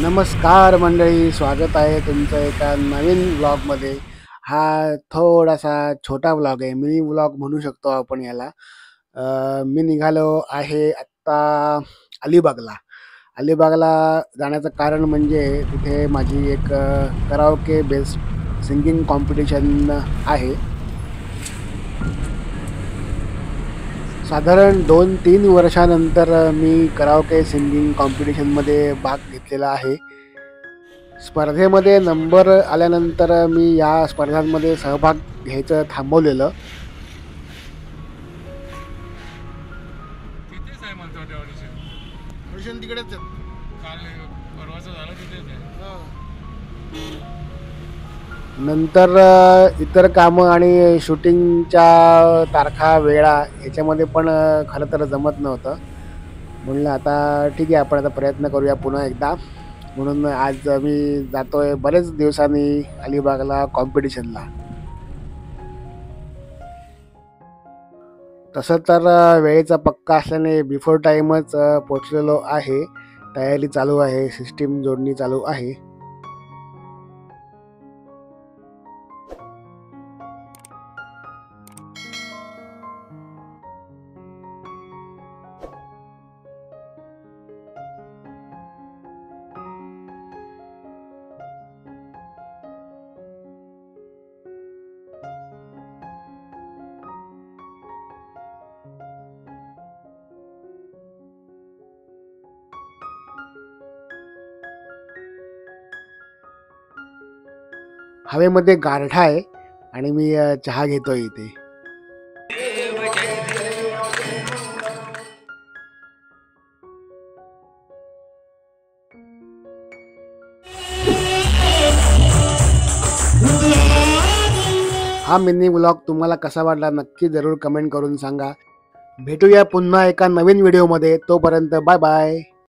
नमस्कार मंडळी, स्वागत आहे तुमचं एका नवीन व्लॉगमध्ये. हा थोडासा छोटा व्लॉग आहे, मिनी व्लॉग म्हणू शकतो आपण याला. मी निघालो आहे आत्ता अलिबागला. अलिबागला जाण्याचं कारण म्हणजे तिथे माझी एक कराओके बेस्ड सिंगिंग कॉम्पिटिशन आहे. साधारण 2-3 वर्षानंतर मी कराओके सिंगिंग कॉम्पिटिशनमध्ये भाग घेतलेला आहे. स्पर्धेमध्ये नंबर आल्यानंतर मी या स्पर्धांमध्ये सहभाग घ्यायचं थांबवलेलं. तिथेच आहे मला वाटतं ऑडिशन तिकडेच काल परवाचं झालं तिथेच आहे. नंतर इतर कामं आणि शूटिंगच्या तारखा वेळा याच्यामध्ये पण खरं तर जमत नव्हतं. म्हणलं आता ठीक आहे, आपण आता प्रयत्न करूया पुन्हा एकदा. म्हणून आज मी जातोय बरेच दिवसांनी अलिबागला कॉम्पिटिशनला. तसं तर वेळेचा पक्का असल्याने बिफोर टाईमच पोचलेलो आहे. तयारी चालू आहे, सिस्टीम जोडणी चालू आहे. हवेमध्ये गारठा आहे आणि मी चहा घेतोय इथे. हा मिनी व्लॉग तुम्हाला कसा वाटला नक्की जरूर कमेंट करून सांगा. भेटूया पुन्हा एका नवीन व्हिडिओमध्ये. तोपर्यंत बाय बाय.